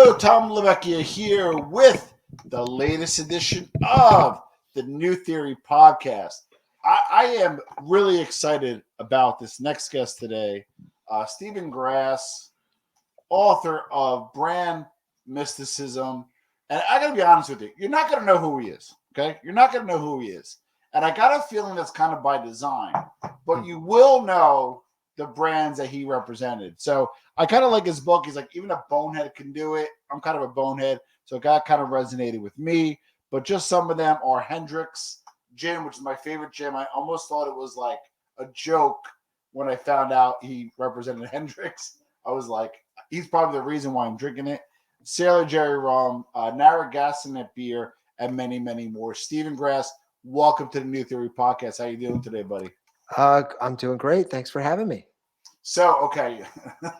Hello, Tom Lavecchia here with the latest edition of the New Theory podcast. I am really excited about this next guest today, Stephen Grasse, author of Brand Mysticism. And I got to be honest with you, you're not going to know who he is, okay? You're not going to know who he is. And I got a feeling that's kind of by design, but you will know the brands that he represented. So I kind of like his book. He's like, even a bonehead can do it. I'm kind of a bonehead, so it got kind of resonated with me. But just some of them are Hendricks gin, which is my favorite gin. I almost thought it was like a joke when I found out he represented Hendricks. I was like, he's probably the reason why I'm drinking it. Sailor Jerry rum, Narragansett beer, and many, many more. Stephen Grasse, welcome to the New Theory podcast. How you doing today, buddy? I'm doing great. Thanks for having me. So, okay,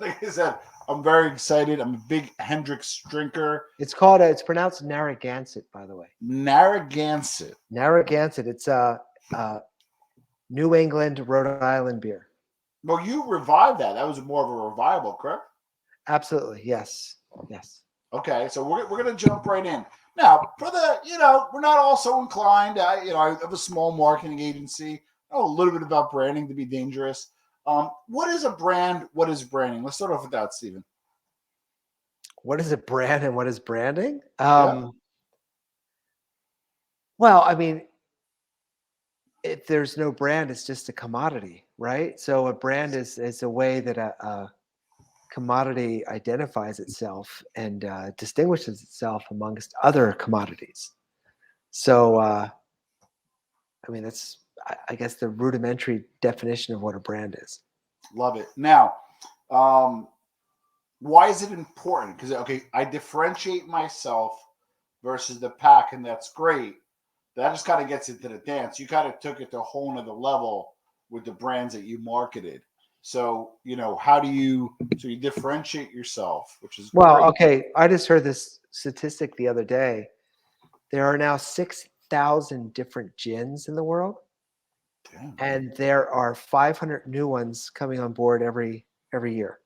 like I said, I'm very excited. I'm a big Hendricks drinker. It's called. It's pronounced Narragansett, by the way. Narragansett. Narragansett. It's a New England, Rhode Island beer. Well, you revived that. That was more of a revival, correct? Absolutely. Yes. Yes. Okay, so we're going to jump right in. Now, for the, we're not all so inclined. I have a small marketing agency. I know a little bit about branding to be dangerous. What is a brand? What is branding? Let's start off with that, Stephen. What is a brand and what is branding? Yeah. Well, I mean, if there's no brand, it's just a commodity, right? So a brand is a way that a commodity identifies itself and distinguishes itself amongst other commodities. So, I mean, that's, I guess, the rudimentary definition of what a brand is. Love it. Now, why is it important? Because, okay, I differentiate myself versus the pack, and that's great. That just kind of gets into the dance. You kind of took it to a whole nother level with the brands that you marketed. So, how do you differentiate yourself, which is Well, great. okay. I just heard this statistic the other day. There are now 6,000 different gins in the world. Damn. And there are 500 new ones coming on board every year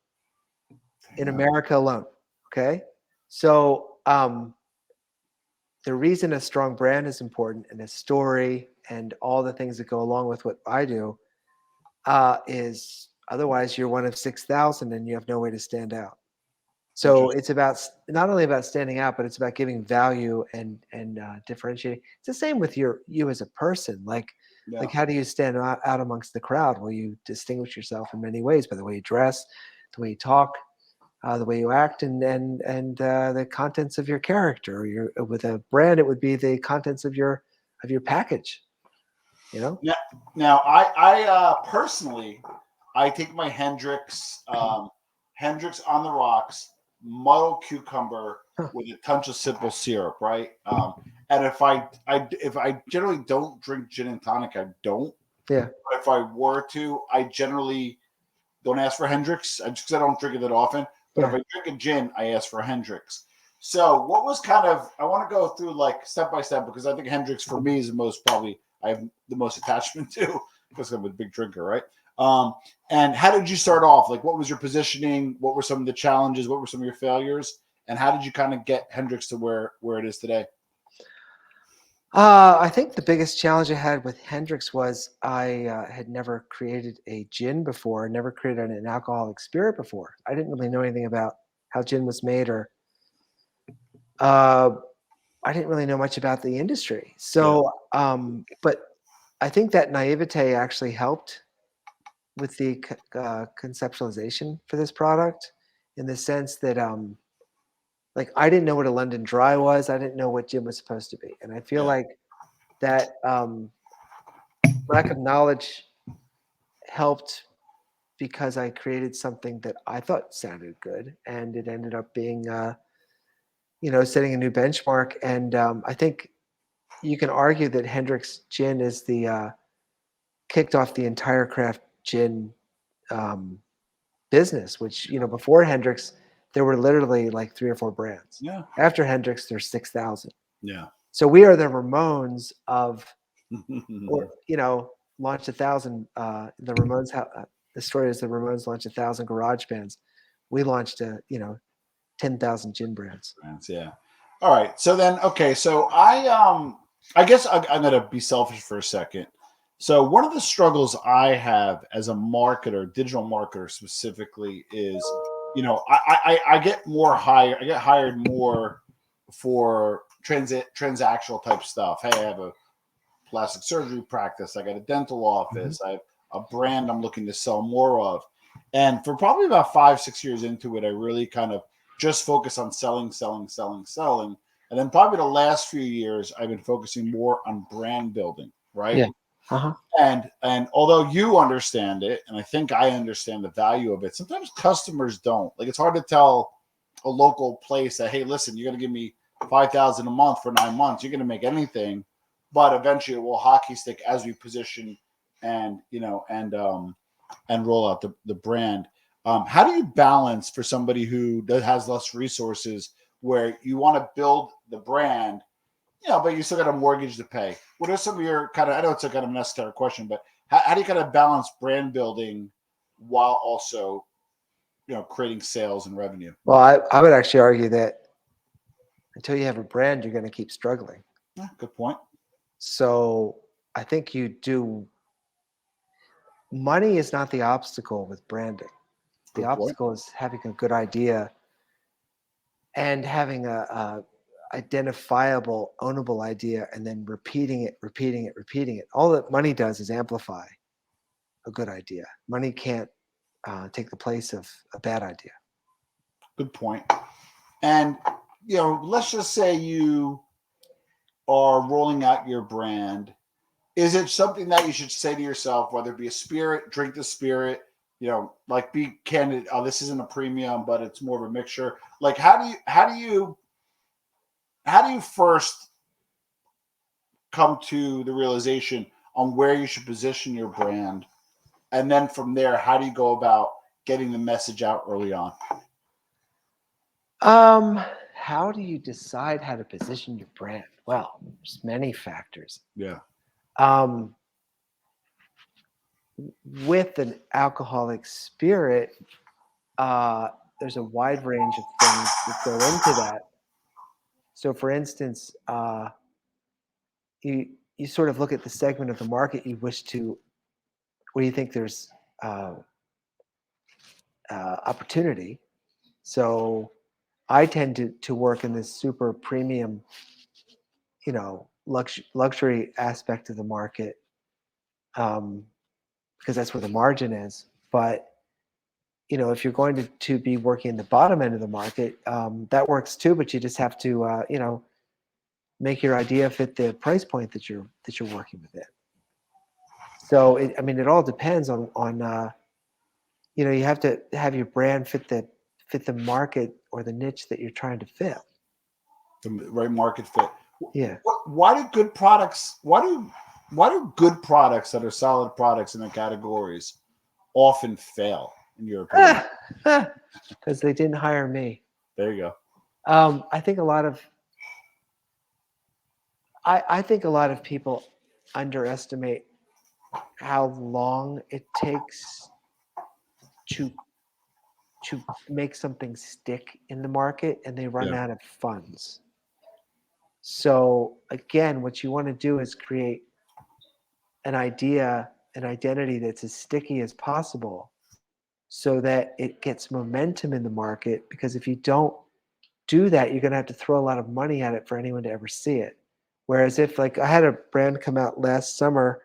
in America alone. Okay. So, the reason a strong brand is important and a story and all the things that go along with what I do is otherwise you're one of 6,000 and you have no way to stand out. So it's about not only about standing out, but it's about giving value and differentiating. It's the same with you as a person. Like how do you stand out amongst the crowd? Well, you distinguish yourself in many ways by the way you dress, the way you talk, the way you act, and the contents of your character. With a brand, it would be the contents of your package. Now, I personally, I take my Hendricks on the rocks, muddled cucumber with a touch of simple syrup, right? And if I generally don't drink gin and tonic, I don't. Yeah. But if I were to, I generally don't ask for Hendricks just because I don't drink it that often. But if I drink a gin, I ask for Hendricks. So what was I want to go through like step by step because I think Hendricks for me is the most probably I have the most attachment to because I'm a big drinker, right? And how did you start off? Like, what was your positioning? What were some of the challenges? What were some of your failures? And how did you kind of get Hendricks to where it is today? I think the biggest challenge I had with Hendricks was I had never created a gin before, never created an alcoholic spirit before. I didn't really know anything about how gin was made, or I didn't really know much about the industry. So, but I think that naivete actually helped with the conceptualization for this product, in the sense that like I didn't know what a London Dry was. I didn't know what gin was supposed to be. And I feel like that lack of knowledge helped because I created something that I thought sounded good, and it ended up being, setting a new benchmark. And I think you can argue that Hendricks gin is kicked off the entire craft gin business, which, before Hendricks, there were literally like 3 or 4 brands. Yeah. After Hendricks, there's 6,000. Yeah. So we are the Ramones of, or launched 1,000. The Ramones, the story is the Ramones launched 1,000 garage bands. We launched 10,000 gin brands. Yeah. All right. So then, okay. So I guess I'm gonna be selfish for a second. So one of the struggles I have as a marketer, digital marketer specifically, is I get more hired. I get hired more for transactional type stuff. Hey, I have a plastic surgery practice. I got a dental office. I have a brand I'm looking to sell more of. And for probably about 5, 6 years into it, I really kind of just focus on selling, selling, selling, selling. And then probably the last few years, I've been focusing more on brand building, right? Yeah. Uh-huh. And although you understand it, and I think I understand the value of it, sometimes customers don't. Like it's hard to tell a local place that, hey, listen, you're gonna give me 5,000 a month for 9 months. You're gonna make anything, but eventually it will hockey stick as we position and and roll out the brand. How do you balance for somebody who has less resources where you want to build the brand, but you still got a mortgage to pay? What are some of your kind of, I know it's a kind of an esoteric question, but how do you kind of balance brand building while also, creating sales and revenue? Well, I would actually argue that until you have a brand, you're going to keep struggling. Yeah, good point. So I think money is not the obstacle with branding. The Good point. obstacle is having a good idea and having a identifiable, ownable idea, and then repeating it, repeating it, repeating it. All that money does is amplify a good idea. Money can't take the place of a bad idea. Good point. And, let's just say you are rolling out your brand. Is it something that you should say to yourself, whether it be a spirit, drink the spirit, like be candid, oh, this isn't a premium, but it's more of a mixture. Like how do you first come to the realization on where you should position your brand? And then from there, how do you go about getting the message out early on? How do you decide how to position your brand? Well, there's many factors. Yeah. Um, with an alcoholic spirit, there's a wide range of things that go into that. So, for instance, you sort of look at the segment of the market you wish to, where you think there's uh, opportunity. So, I tend to work in this super premium, luxury aspect of the market, because that's where the margin is. But if you're going to be working in the bottom end of the market, that works too. But you just have to, make your idea fit the price point that you're working within. So, it all depends on you have to have your brand fit the market or the niche that you're trying to fit. The right market fit. Yeah. Why do good products? Why do good products that are solid products in the categories often fail? In your opinion? Because they didn't hire me. There you go. I think I think a lot of people underestimate how long it takes to make something stick in the market, and they run Yeah. out of funds. So again, what you want to do is create an idea, an identity that's as sticky as possible so that it gets momentum in the market, because if you don't do that, you're going to have to throw a lot of money at it for anyone to ever see it. Whereas if, like, I had a brand come out last summer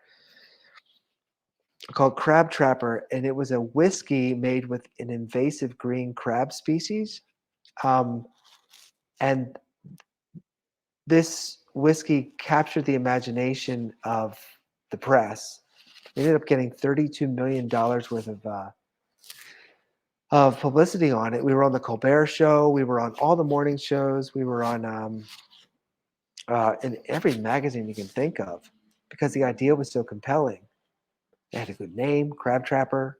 called Crab Trapper, and it was a whiskey made with an invasive green crab species. And this whiskey captured the imagination of the press. We ended up getting $32 million worth of publicity on it. We were on the Colbert Show. We were on all the morning shows. We were on in every magazine you can think of, because the idea was so compelling. It had a good name, Crab Trapper.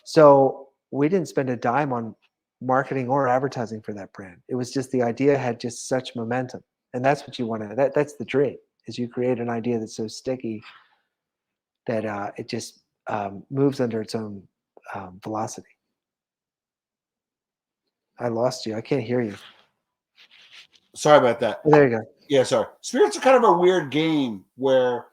So we didn't spend a dime on marketing or advertising for that brand. It was just the idea had just such momentum, and that's what you want to. That's the dream: is you create an idea that's so sticky that it just moves under its own velocity. I lost you. I can't hear you. Sorry about that. Oh, there you go. Yeah, sorry. Spirits are kind of a weird game where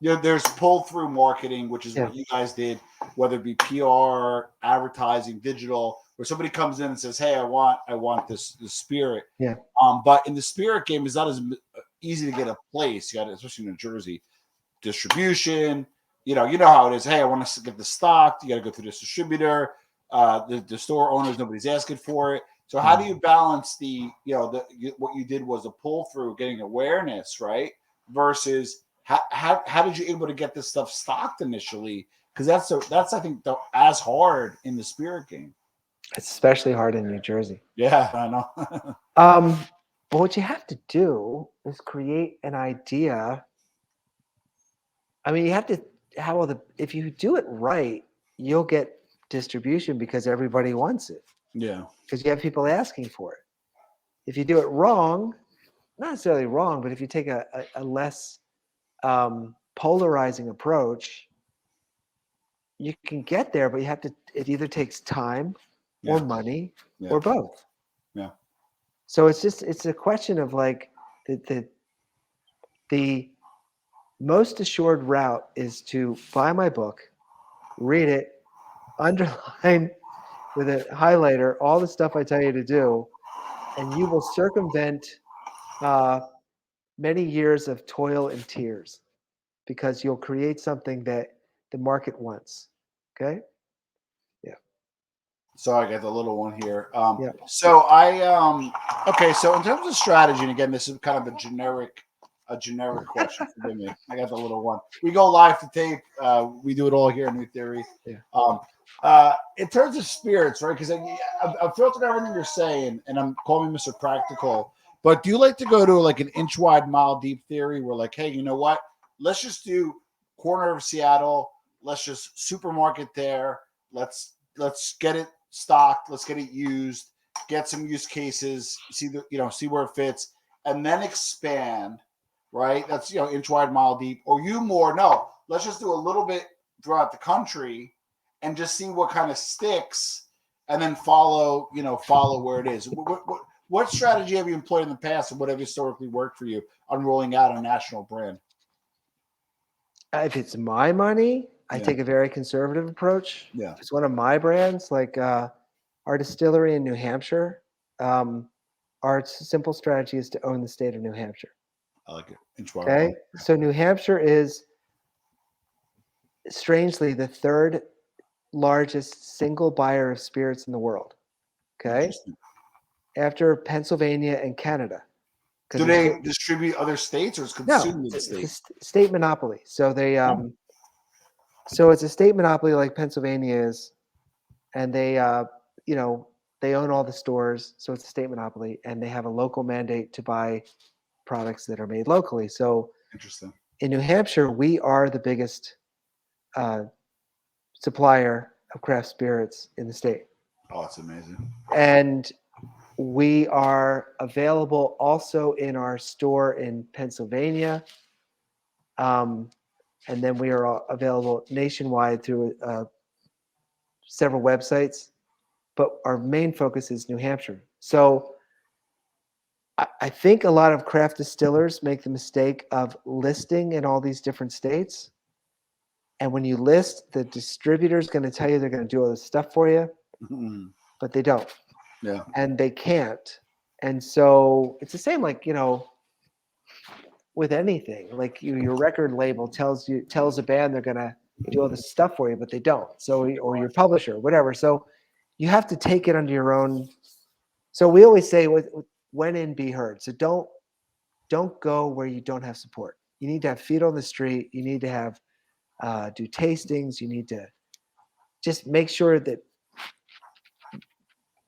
there's pull through marketing, which is Yeah. what you guys did, whether it be PR, advertising, digital, where somebody comes in and says, "Hey, I want this spirit." Yeah. But in the spirit game, it's not as easy to get a place. You got, especially in New Jersey, distribution. You know how it is. Hey, I want to get the stock. You got to go through this distributor. The store owners, nobody's asking for it. So how do you balance what you did was a pull through, getting awareness, right? Versus how did you able to get this stuff stocked initially? Because that's I think as hard in the spirit game. It's especially hard in New Jersey. Yeah, I know. But what you have to do is create an idea. I mean, you have to if you do it right, you'll get distribution because everybody wants it. Yeah, Because you have people asking for it. If you do it wrong, not necessarily wrong, but if you take a less polarizing approach, you can get there, but it either takes time or yeah, money yeah, or both. yeah. So it's a question of like the most assured route is to buy my book, read it, underline with a highlighter all the stuff I tell you to do, and you will circumvent uh, many years of toil and tears because you'll create something that the market wants. Okay? Yeah. Sorry, I got the little one here. Yeah. So okay. So in terms of strategy, and again, this is kind of a generic question. Forgive me. I got the little one. We go live to tape. We do it all here in New Theory. Yeah. In terms of spirits, right? Because I've filtered everything you're saying, and I'm calling me Mr. Practical. But do you like to go to like an inch wide, mile deep theory, where like, hey, you know what? Let's just do corner of Seattle. Let's just supermarket there. Let's get it stocked. Let's get it used. Get some use cases. See where it fits, and then expand. Right? That's inch wide, mile deep. Or you more? No. Let's just do a little bit throughout the country, and just see what kind of sticks, and then follow where it is. What strategy have you employed in the past, and what have historically worked for you on rolling out a national brand? If it's my money, I Yeah. take a very conservative approach. Yeah. If it's one of my brands, like our distillery in New Hampshire, our simple strategy is to own the state of New Hampshire. I like it. Inch wide. Okay. So New Hampshire is strangely the third largest single buyer of spirits in the world. Okay. After Pennsylvania and Canada. Do they distribute other states, or is consumed in the it's state? a state monopoly. So so it's a state monopoly like Pennsylvania is, and they they own all the stores, so it's a state monopoly, and they have a local mandate to buy products that are made locally. So Interesting. in New Hampshire, we are the biggest supplier of craft spirits in the state. Oh, that's amazing. And we are available also in our store in Pennsylvania. And then we are available nationwide through several websites. But our main focus is New Hampshire. So I think a lot of craft distillers make the mistake of listing in all these different states. And when you list, the distributor is going to tell you they're going to do all this stuff for you, but they don't. Yeah. And they can't. And so it's the same, like, with anything. Like your record label tells a band they're going to do all this stuff for you, but they don't. So, or your publisher, whatever. So you have to take it under your own. So we always say, when in, be heard. So don't go where you don't have support. You need to have feet on the street. You need to have do tastings. You need to just make sure that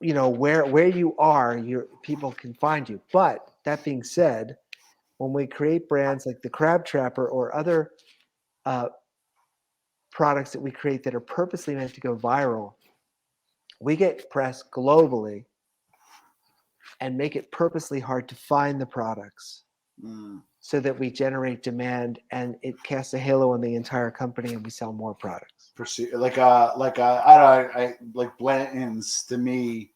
where you are, your people can find you. But that being said, when we create brands like the Crab Trapper or other products that we create that are purposely meant to go viral, we get press globally and make it purposely hard to find the products so that we generate demand, and it casts a halo on the entire company, and we sell more products. Like I don't know, like Blanton's to me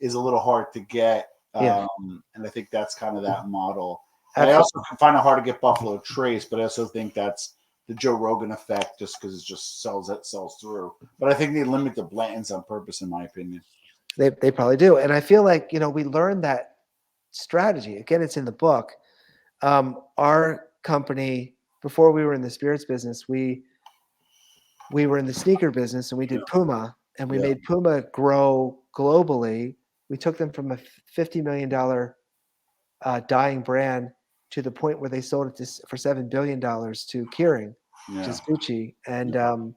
is a little hard to get. Yeah. And I think that's kind of that model. And I Absolutely. also can find it hard to get Buffalo Trace, but I also think that's the Joe Rogan effect, just because it just sells through. But I think they limit the Blantons on purpose, in my opinion. They probably do. And I feel like, we learned that strategy. Again, it's in the book. Our company, before we were in the spirits business, we were in the sneaker business, and we did Puma, and we Yeah. made Puma grow globally. We took them from a $50 million dying brand to the point where they sold it for $7 billion to Kering, which Yeah. is Gucci. And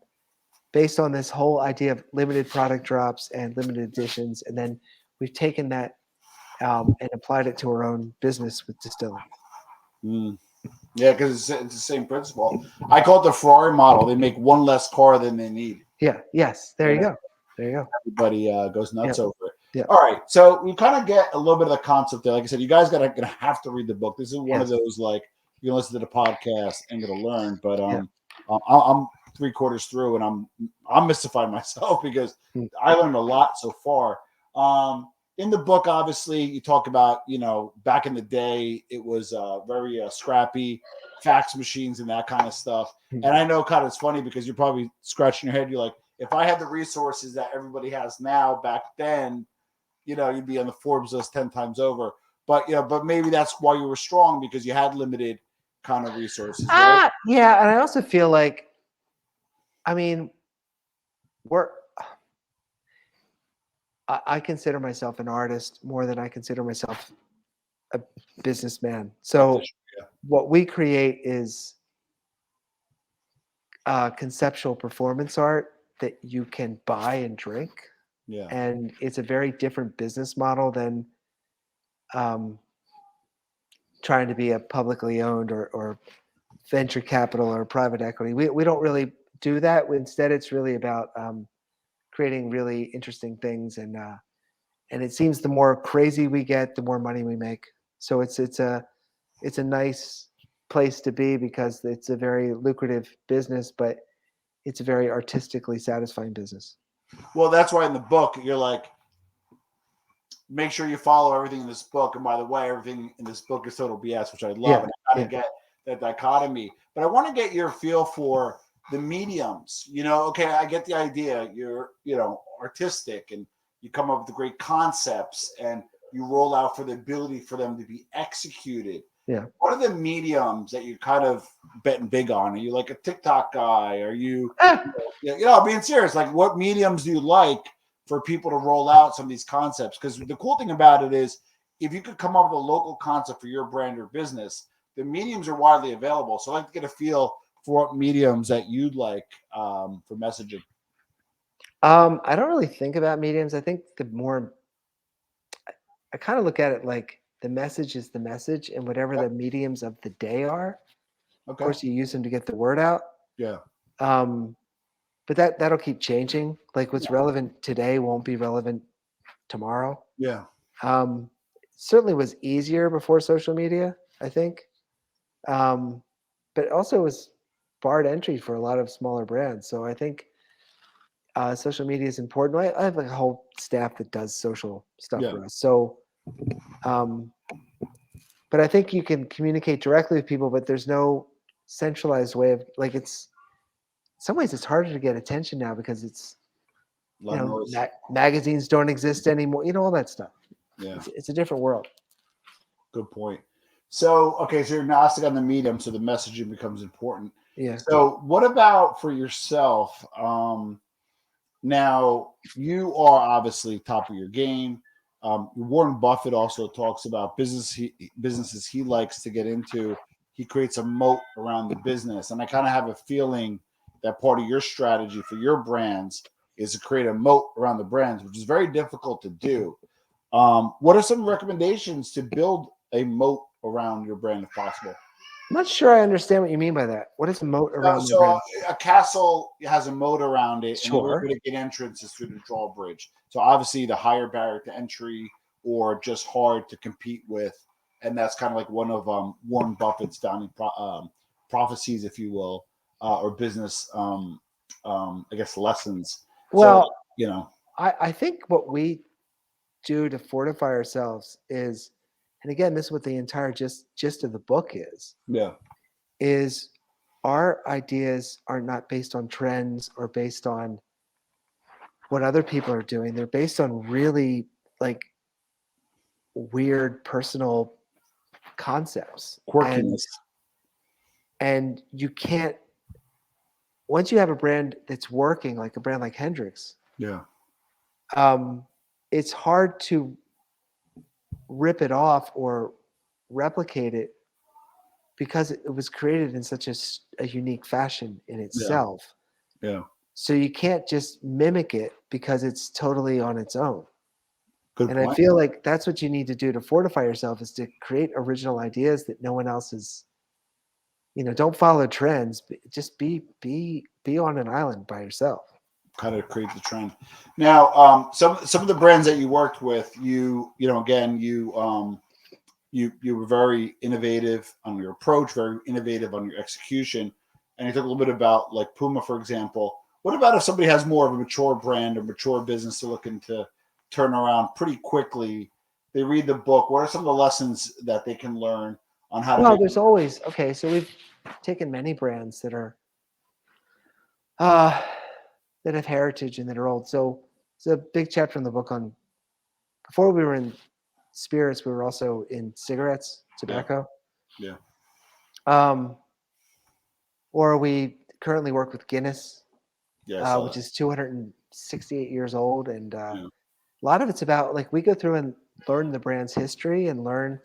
based on this whole idea of limited product drops and limited editions, and then we've taken that and applied it to our own business with distilling. Mm. Yeah, because it's the same principle. I call it the Ferrari model. They make one less car than they need. Yeah. Yes. There you And go. There you go. everybody goes nuts over it. Yeah. All right, so we kind of get a little bit of the concept there. Like I said, you guys gonna have to read the book. This is one of those, like, you can listen to the podcast and gonna learn. But I'm 3/4 through, and I'm mystified myself because I learned a lot so far. In the book, obviously, you talk about, back in the day, it was very scrappy, fax machines and that kind of stuff. And I know kind of it's funny because you're probably scratching your head. You're like, if I had the resources that everybody has now back then, you'd be on the Forbes list 10 times over. But but maybe that's why you were strong, because you had limited kind of resources, right? Yeah, and I also feel like, I mean, I consider myself an artist more than I consider myself a businessman. So what we create is conceptual performance art that you can buy and drink. Yeah. And it's a very different business model than trying to be a publicly owned or venture capital or private equity. We don't really do that. Instead, it's really about creating really interesting things, and it seems the more crazy we get, the more money we make. So it's a nice place to be because it's a very lucrative business, but it's a very artistically satisfying business. Well, that's why in the book you're like, make sure you follow everything in this book. And by the way, everything in this book is total BS, which I love. And I kind of get that dichotomy. But I want to get your feel for the mediums. Okay, I get the idea. You're, artistic, and you come up with great concepts, and you roll out for the ability for them to be executed. Yeah. What are the mediums that you're kind of betting big on? Are you like a TikTok guy? Are you, being serious? Like, what mediums do you like for people to roll out some of these concepts? Because the cool thing about it is, if you could come up with a local concept for your brand or business, the mediums are widely available. So I'd like to get a feel for what mediums that you'd like for messaging. I don't really think about mediums. I think I kind of look at it like the message is the message, and whatever the mediums of the day are, of course you use them to get the word out. Yeah. But that'll keep changing. Like what's relevant today won't be relevant tomorrow. Yeah. Certainly was easier before social media, I think. But also was barred entry for a lot of smaller brands. So I think social media is important. I have like a whole staff that does social stuff for us. So, but I think you can communicate directly with people, but there's no centralized way of, like, in some ways it's harder to get attention now because it's, magazines don't exist anymore, all that stuff. Yeah. It's a different world. Good point. So, okay, so you're agnostic on the medium, so the messaging becomes important. Yeah. So what about for yourself? Now, you are obviously top of your game. Warren Buffett also talks about businesses he likes to get into. He creates a moat around the business. And I kind of have a feeling that part of your strategy for your brands is to create a moat around the brands, which is very difficult to do. What are some recommendations to build a moat around your brand if possible? I'm not sure I understand what you mean by that. What is a moat around the brand? A castle has a moat around it, Sure. and the way to get entrance is through the drawbridge. So obviously, the higher barrier to entry, or just hard to compete with, and that's kind of like one of Warren Buffett's founding prophecies, if you will, or business, I guess, lessons. Well, so, I think what we do to fortify ourselves is, and again, this is what the entire gist of the book is our ideas are not based on trends or based on what other people are doing. They're based on really like weird personal concepts. Quirkiness. And you can't, once you have a brand that's working, like a brand like Hendricks, Yeah. It's hard to rip it off or replicate it because it was created in such a unique fashion in itself. Yeah. So you can't just mimic it because it's totally on its own. Good And point. I feel like that's what you need to do to fortify yourself, is to create original ideas that no one else is, don't follow trends, but just be on an island by yourself. Kind of create the trend. Now, some of the brands that you worked with, again, you were very innovative on your approach, very innovative on your execution, and you talk a little bit about like Puma, for example. What about if somebody has more of a mature brand or mature business they're looking to turn around pretty quickly? They read the book. What are some of the lessons that they can learn on how to Well, make? there's always, okay, so we've taken many brands that are uh, that have heritage and that are old. So it's a big chapter in the book on, before we were in spirits, we were also in cigarettes, tobacco. Yeah. Or we currently work with Guinness, Yeah. I saw which that. is 268 years old. And Yeah. a lot of it's about, like, we go through and learn the brand's history and learn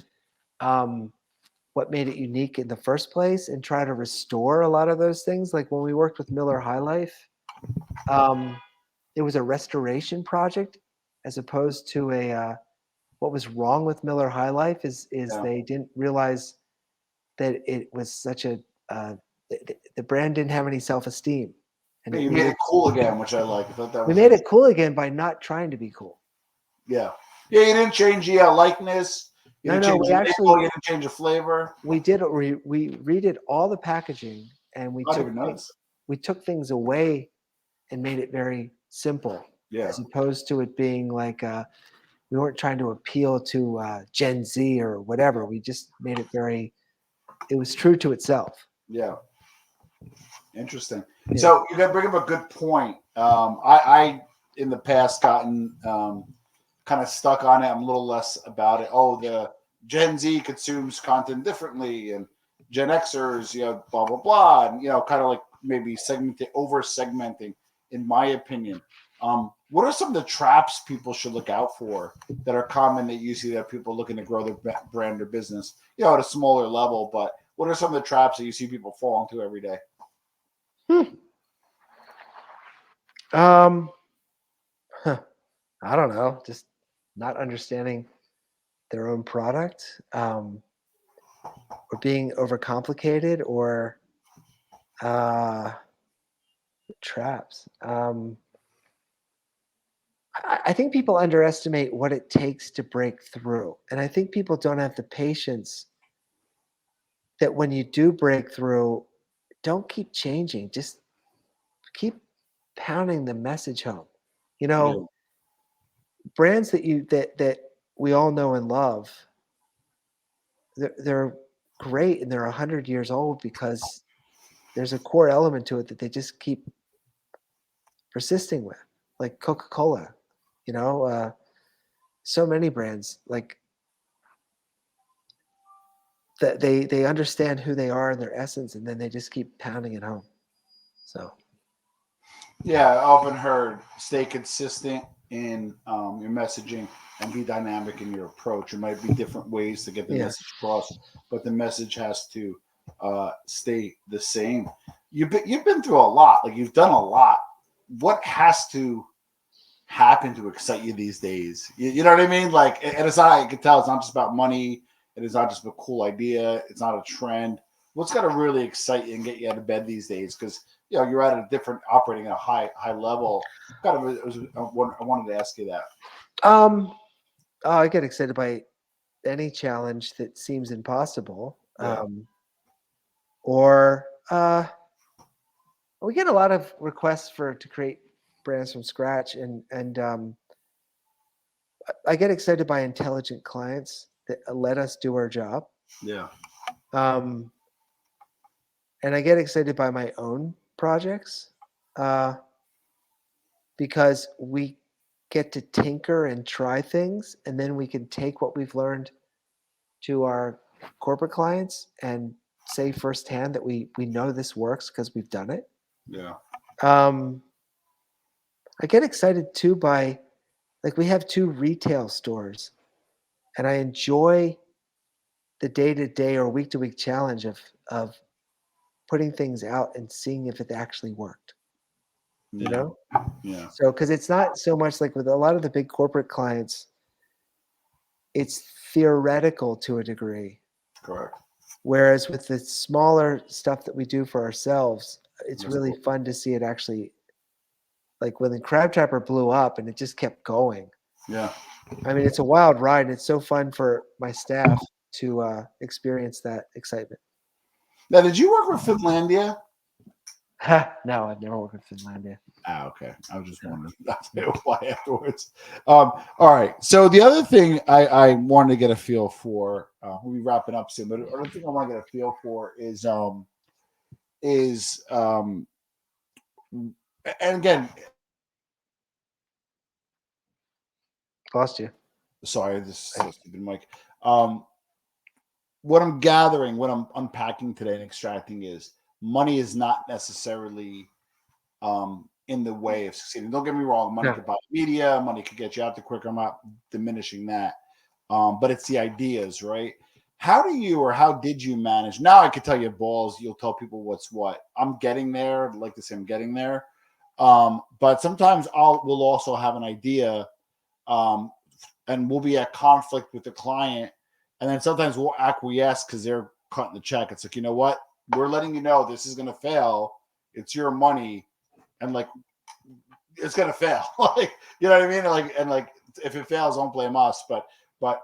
what made it unique in the first place and try to restore a lot of those things. Like when we worked with Miller High Life, it was a restoration project as opposed to what was wrong with Miller High Life is Yeah. they didn't realize that it was such a the brand didn't have any self-esteem, and Yeah, it you made needed. it cool again, which I like. I thought that We was made interesting. it cool again by not trying to be cool. Yeah. Yeah, you didn't change the likeness. You didn't No, change we the actually label. You didn't change the flavor. we did we redid all the packaging, and Not even notice. we took things away and made it very simple, Yeah. as opposed to it being like we weren't trying to appeal to Gen Z or whatever. We just made it very. It was true to itself. Yeah. Interesting. Yeah. So you got bring up a good point. I in the past gotten kind of stuck on it. I'm a little less about it. Oh, the Gen Z consumes content differently, and Gen Xers, blah blah blah, and kind of like maybe over segmenting, in my opinion. What are some of the traps people should look out for that are common that you see that people looking to grow their brand or business, at a smaller level? But what are some of the traps that you see people fall into every day? Um, I don't know. Just not understanding their own product, or being overcomplicated, or uh, traps. I think people underestimate what it takes to break through, and I think people don't have the patience that when you do break through, don't keep changing. Just keep pounding the message home. You Yeah. know, brands that we all know and love, they're great and they're 100 years old because there's a core element to it that they just keep persisting with, like Coca-Cola. You know, so many brands like that they understand who they are and their essence, and then they just keep pounding it home. So Yeah, I often heard stay consistent in your messaging and be dynamic in your approach. There might be different ways to get the yeah. message across, but the message has to stay the same. You've been through a lot. Like you've done a lot. What has to happen to excite you these days? You know what I mean? Like, and it's not. I can tell it's not just about money. It is not just a cool idea. It's not a trend. What's got to really excite you and get you out of bed these days? Because you're at a different operating at a high level. I wanted to ask you that. Um, oh, I get excited by any challenge that seems impossible. Yeah, Or we get a lot of requests to create brands from scratch, and I get excited by intelligent clients that let us do our job. Yeah. Um, and I get excited by my own projects uh, because we get to tinker and try things, and then we can take what we've learned to our corporate clients and say firsthand that we know this works because we've done it. Yeah. Um, I get excited too by like we have 2 retail stores, and I enjoy the day-to-day or week-to-week challenge of putting things out and seeing if it actually worked, you Yeah. know? Yeah. So, because it's not so much like with a lot of the big corporate clients, it's theoretical to a degree. Correct. Whereas with the smaller stuff that we do for ourselves, it's That's really cool. fun to see it actually like when the Crab Trapper blew up and it just kept going. Yeah. I mean, it's a wild ride and it's so fun for my staff to experience that excitement. Now, did you work with Finlandia? No, I've never worked with Finlandia. Ah, okay. I was just wondering. I'll tell you why afterwards. All right. So the other thing I wanted to get a feel for, we'll be wrapping up soon, but the other thing I want to get a feel for is and again, Lost you. sorry, this is a stupid mic. Um, what I'm gathering, what I'm unpacking today and extracting is money is not necessarily in the way of succeeding. Don't get me wrong, money No. could buy media, money could get you out the quicker. I'm not diminishing that. But it's the ideas, right? How do you or how did you manage? Now I could tell you balls, you'll tell people what's what. I'm getting there, like to say I'm getting there. But sometimes we'll also have an idea, um, and we'll be at conflict with the client, and then sometimes we'll acquiesce because they're cutting the check. It's like, you know what? We're letting you know this is gonna fail. It's your money, and like it's gonna fail. Like, you know what I mean? Like if it fails, don't blame us. But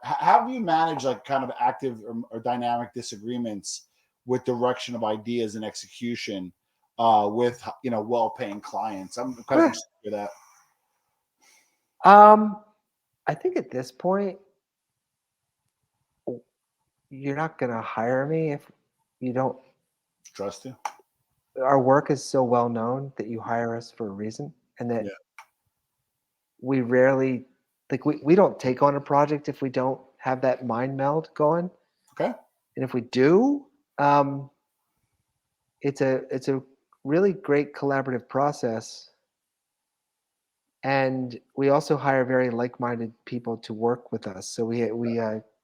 how do you manage like kind of active or dynamic disagreements with direction of ideas and execution with well-paying clients? I'm kind of Eh, interested in that. Um, I think at this point, you're not gonna hire me if you don't. Trust you. Our work is so well known that you hire us for a reason, and Yeah. that we rarely like we don't take on a project if we don't have that mind meld going. Okay. And if we do, um, it's a really great collaborative process. And we also hire very like-minded people to work with us. So we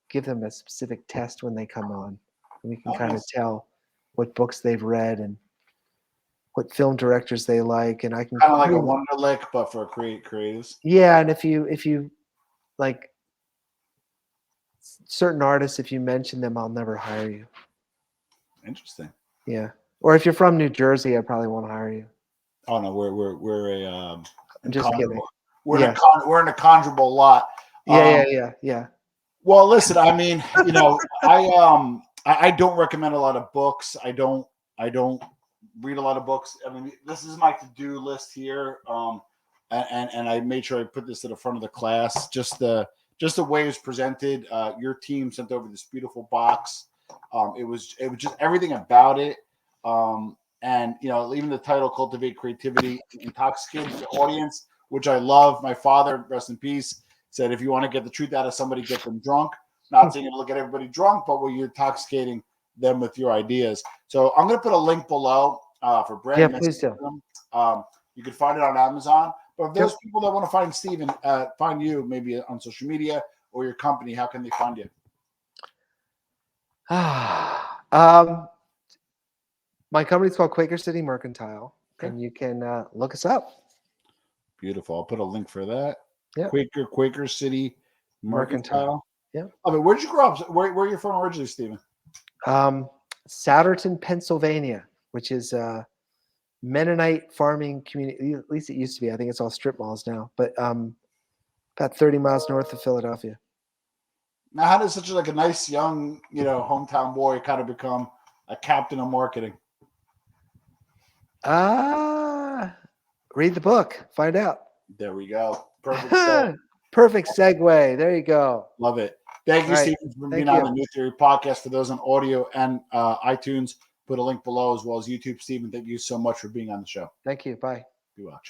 give them a specific test when they come on, and we can Oh, kind of nice. tell what books they've read and what film directors they like, and I can Kind of like a pretty much, Wonderlick, but for creatives. yeah. And if you like certain artists, if you mention them, I'll never hire you. Interesting. Yeah. Or if you're from New Jersey, I probably won't hire you. Oh no, we're a I'm just kidding. incontrovertible. Yes. We're an incontrovertible lot. Yeah, Um, yeah, yeah, yeah. Well, listen, I mean, I don't recommend a lot of books. I don't read a lot of books. I mean, this is my to-do list here. And I made sure I put this at the front of the class. Just the way it was presented. Your team sent over this beautiful box. It was just everything about it. And even the title "Cultivate Creativity, Intoxicate" the audience, which I love. My father, rest in peace, said, if you want to get the truth out of somebody, get them drunk. Not saying it'll get everybody drunk, but where you're intoxicating them with your ideas. So I'm going to put a link below for Yeah, brand please do. Mysticism. You can find it on Amazon. But if those Yep. people that want to find Steven, find you maybe on social media or your company, how can they find you? My company's called Quaker City Mercantile, Okay. and you can look us up. Beautiful. I'll put a link for that. Yeah, Quaker City Mercantile. Mercantile. Yeah. I mean, where'd you grow up? Where are you from originally, Steven? Souderton, Pennsylvania, which is Mennonite farming community. At least it used to be. I think it's all strip malls now. But about 30 miles north of Philadelphia. Now, how does such like a nice young, hometown boy kind of become a captain of marketing? Read the book. Find out. There we go. Perfect. So Perfect segue. There you go. Love it. Thank you, All right. Stephen, for Thank being on you. the New Theory podcast. For those on audio and iTunes, put a link below as well as YouTube. Stephen, thank you so much for being on the show. Thank you. Bye. Be well. Ciao.